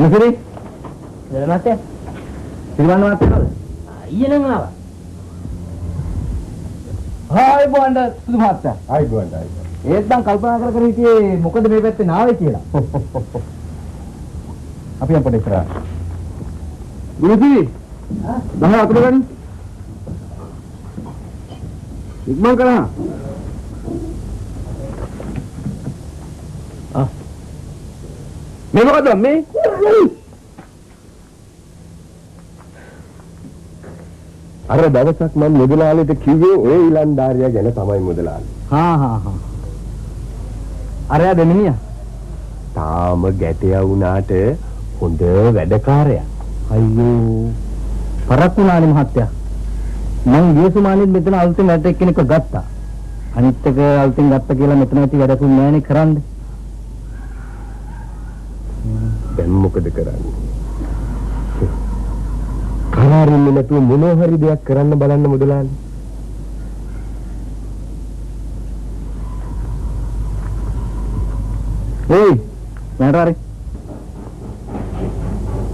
ගුරුසිරි දෙලමත් සිරිවන්න මාත් එනවද? ඊයේ නම් ආවා. හායි බොණ්ඩ සුදු මාත්තා. ආයි ගොඩ ආයි. ඒත් මං කල්පනා කර හිටියේ මොකද මේ පැත්තේ නාවේ කියලා. අපි යම් පොඩ ඉස්සරහ. ගුරුසිරි දහ අතුරු ගනි. ඉක්මන් කරා. මේ මොකද මේ? අර දවසක් මම මුදලාලිට කිව්වේ ඔය ඊලන්දාරියා ගැන තමයි මුදලාලි. හා. අරයා දෙමිනියා. තාම ගැටයා වුණාට හොඳ වැඩකාරයා. අයියෝ. පරක්කුණානේ මහත්තයා. මං ගියසුමානෙත් මෙතන අලුතෙන් වැඩ එක්කෙනෙක්ව ගත්තා. අනිත් එක අලුතෙන් ගත්ත කියලා මෙතන ඇති වැඩකුත් නෑනේ කරන්නේ. දැන් මොකද කරන්නේ? කරාරින්නේ නැතුව මොනවා හරි දෙයක් කරන්න බලන්න මුදලාලි. ඒයි මෑරාරි.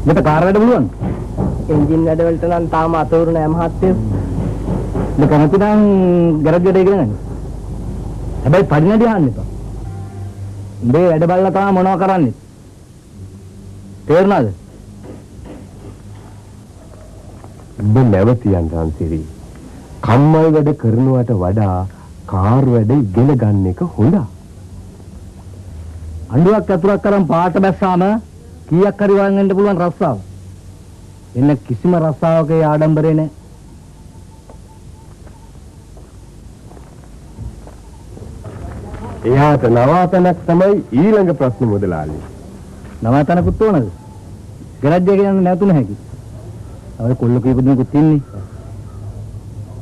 මෙතන කාර් වැඩ බලන්න. එන්ජින් වැඩ වලට නම් තාම අතවරු නෑ මහත්තයෝ. මේ කැමති නම් ගරජ් වැඩ ඉගෙන ගන්න. හැබැයි පරිණඩි අහන්න එපා. මේ වැඩ බලලා තමයි මොනව කරන්නේ. තේරුණාද? ඔබ නැවතියන් රන්සිරි. කම්මල් වැඩ කරනවට වඩා කාර් වැඩ ඉගෙන ගන්න එක හොඳයි. අඬුවක් අතුරක් කරන් පාට බැස්සාම කීයක් හරි වං වෙන්න පුළුවන් රස්සාව. එන්න කිසිම රස්සාවක ආඩම්බරේ නැහැ. එයාට නවාතනක් තමයි ඊළඟ ප්‍රශ්න මුදලාලි. නවාතනකුත් ඕනද? ගරජ් එක යන්න නැතුන හැකි. ඔය කොල්ල කීප දෙනෙකුත් ඉන්නේ.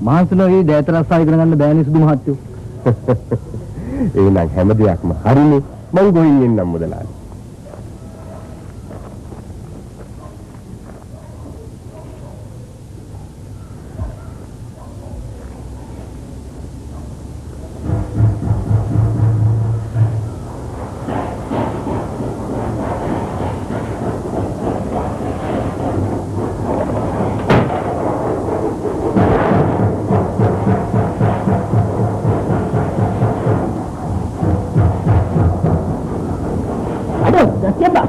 මාන්සනෝගේ දෑත රස්සාව ඉගෙන ගන්න බෑනේ සුදු මහත්තයෝ. එහෙනම් හැම දෙයක්ම හරිනේ. මං ගොයින් එන්නම් මුදලාලි. Siapa?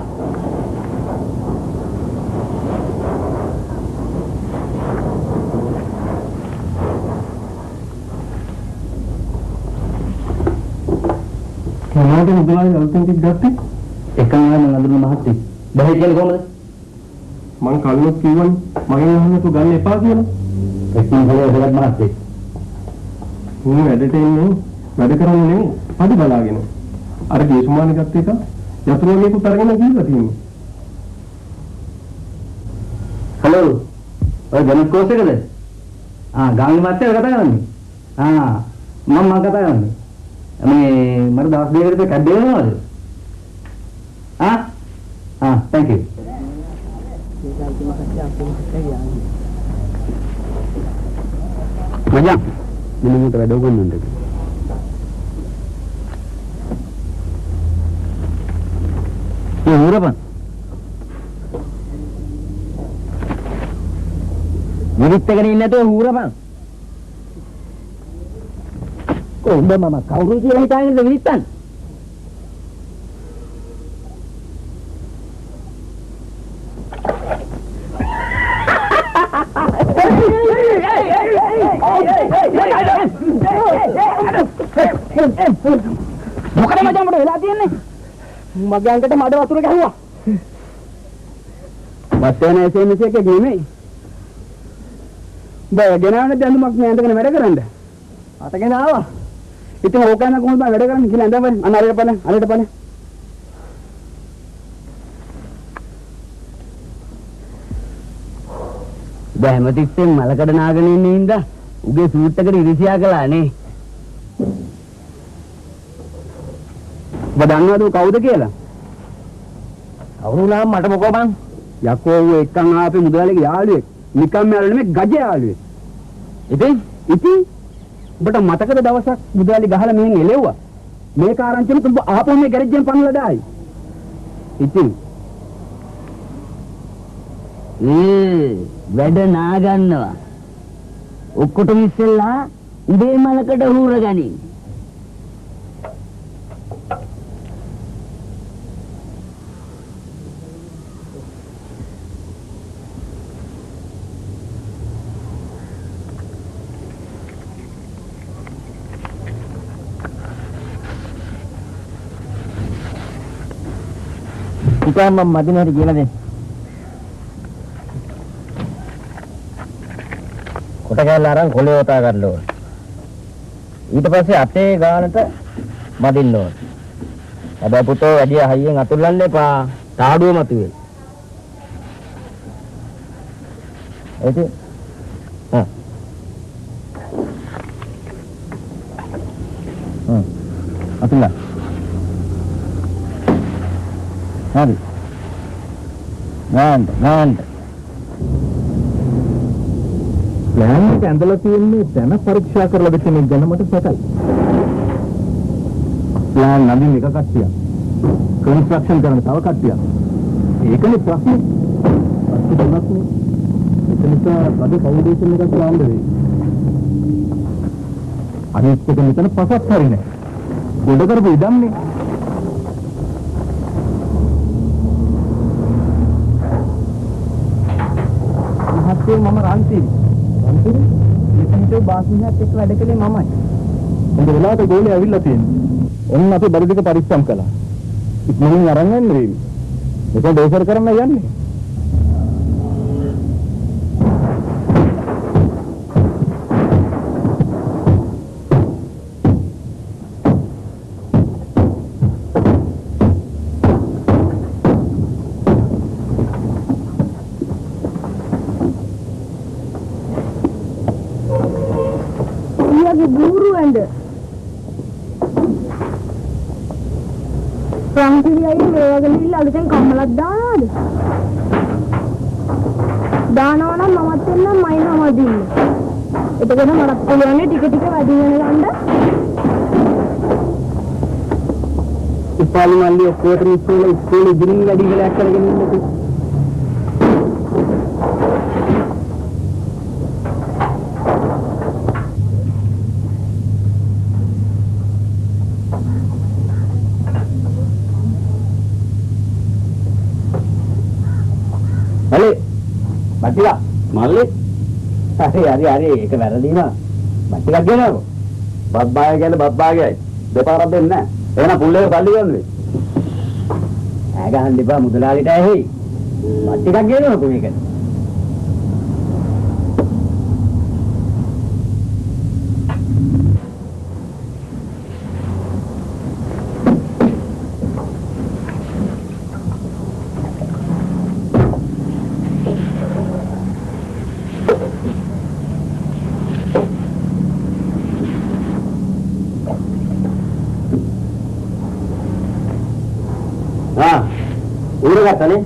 Kenapa mudalah alutin tidak? Ekangnya mengandung mahati. Bahaya jalan kau mana? මං කල්ලොත් කිව්වනේ මගෙන් අහන්න තු ගන්න එපා කියලා. එකින් හොය හොයත් මහත්තයෙක්. මම වැඩට එන්නේ වැඩ කරන්නේ නෙමෙයි පඩි බලාගෙන. අර ගේසුමානේ ගත්ත එක යතුරුවගේකුත් අරගෙන ගිහලා තියෙනවා. හලෝ. ඔය ජනක කෝස් එකද? ගාමිණී මහත්තයා කතා කරන්නේ. මම කතා කරන්නේ. මේ මට දවස් දෙකකට කඩ දෙනවද? thank you. මචං මිනිමුට වැඩ උගන්වන්නද? ඒ හුරපන්. විරිත් එකගෙන ඉන්නේ නැතුව හුරපන්. කොහොමද මම කවුරු කියලා හිතාගෙනද විරිත්තන්? මොකද මචං උඩ වෙලා තියන්නේ? මගේ අංකට මඩ වතුර ගැහුවා. බස් යන SMS එකේ නෙමෙයි. බය ගෙනාවනේ දැනුමක් මේ ඇඳගෙන වැඩ කරන්න. අතගෙන ආවා. ඉතින් ඕක යන කොහොමද වැඩ කරන්නේ කියලා ඇඳපන්. අන්න අරයට බලන්න. අරයට බලන්න. දැන් හැමතිස්සෙම මලකඩ නාගෙන ඉන්නේ ඉඳ උගේ සූට් එකට ඉරිසියා කළා නේ. ඔබ දන්නවද කවුද කියලා? කවුරු නම් මට මොකෝ බං? යකෝ ඌ එක්කන් ආපේ මුදලාලිගේ යාළුවෙක්. නිකම්ම යාළුවෙ නෙමෙයි ගජ යාළුවෙක්. ඉතින් ඔබට මතකද දවසක් මුදලාලි ගහලා මෙහෙන් එලෙව්වා. මේ කාරණේම තුඹ ආපහු මේ ගෑරේජ් එකෙන් පන්නලා දායි. ඉතින් වැඩ නා ගන්නවා. ඔක්කොටම ඉස්සෙල්ලා උදේ මලකට හූරගනි. ඉතින් මම මදිනවට කියලා දෙන්න. කොට කැල්ල අරන් කොලේ වතා ගන්න ඕන. ඊට පස්සේ අතේ ගානට මදින්න ඕන. හැබැයි පුතෝ වැඩි හයියෙන් අතුල්ලන්න එපා. තාඩුව මතුවේ. ඒකේ අතුල්ලා. හරි. ගාන්න. ප්ලෑන් එක ඇඳලා තියෙන්නේ දැන පරීක්ෂා කරලාද කියන එක ගැන මට සැකයි. ප්ලෑන් නදින් එක කට්ටියක්. කන්ස්ට්‍රක්ෂන් කරන තව කට්ටියක්. ඒකනේ ප්‍රශ්නේ. ප්‍රශ්නේ දෙන්නත් නේ. ඒක නිසා අද ෆවුන්ඩේෂන් එකක් දාන්න වෙයි. අනිත් එක මෙතන පසක් හරිනේ. ගොඩ කරපු ඉදම්නේ. මහත්තයෝ මම රන්තිරි. මෙතනට බාස්මිහත් එක්ක වැඩ කළේ මමයි. උඹ වෙලාවට ගෝලේ ඇවිල්ලා තියෙනවා. ඔන්න අපි බඩු ටික පරිස්සම් කළා. ඉක්මනින් අරන් යන්න වේවි. ඒක ඩෝසර් කරන්න යන්නේ. රංගිලියයි මේ වගේ නිල්ල අලුතෙන් කම්මලක් දානවද? දානවා නම් මමත් එන්න මයි නම දෙන්න. එතකොට මරත් පුළුවන් ටික ටික වැඩි වෙන ගන්න. ඉපාලි මල්ලි ඔක්කොටම ඉස්කෝලේ ගිරින් වැඩි වෙලා කරගෙන ඉන්නකෝ. බට්ටිලා මල්ලි හරි ඒක වැරදිනවා. බට්ටිලා කියනකො බබ්බාය කියන්නේ බබ්බාගේයි දෙපාරක් දෙන්නේ නැහැ. එහෙනම් පුල්ලේ පල්ලි ගන්නේ. ඈ ගහන්න එපා මුදලාලිට ඇහි. බට්ටිලා කියනකො මේක. උරගත්තනේ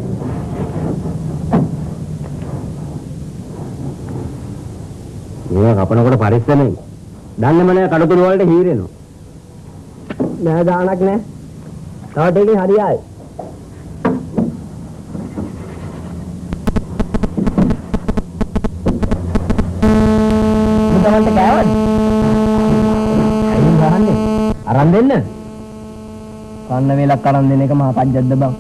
මේක කපනකොට පරිස්සමෙන් දන්නේම නෑ කඩතුරු වලට හීරෙනවා නෑ දානක් නෑ තව ටිකකින් හරියයි මුදවන්ට කෑවද අයින් ගහන්නේ අරන් දෙන්න කන්න වේලක් අරන් දෙන එක මහා පජ්ජද්ද බං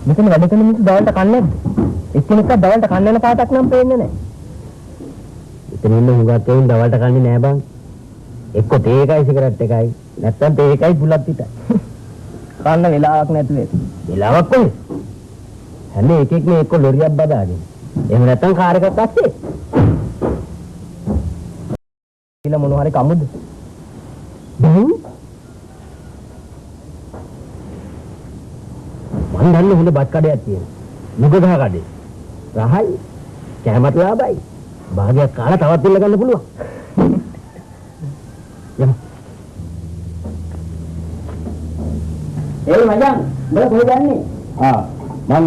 මෙතන වැඩ කරන මිනිස්සු දවල්ට කන්නේ නැද්ද? එක්කෙනෙක්ව දවල්ට කන්න යන පාටක් නම් පේන්නේ නැහැ. එතන ඉන්න හුඟක් එයින් දවල්ට කන්නේ නැහැ බං. එක්ක තේ එකයි සිගරට් එකයි නැත්තම් තේ එකයි බුලත් පිටයි. කන්න වෙලාවක් නැතුවේ. වෙලාවක් කොහෙද? හැම එකෙක්ම එක්ක ලොරියක් බදාගෙන. එහෙම නැත්තම් කාර් එකක් අස්සේ. කියලා මොනවා හරි කමුද? බං මන් දන්නේ හොඳ බත් කඩයක් තියෙනවා. මුගගහ කඩේ. රහයි. කැමත් ලාභයි. භාගයක් කාලා තවත් දෙන්න ගන්න පුළුවන්. යමු. ඒ මචං, උඹලා කොහෙද යන්නේ? මං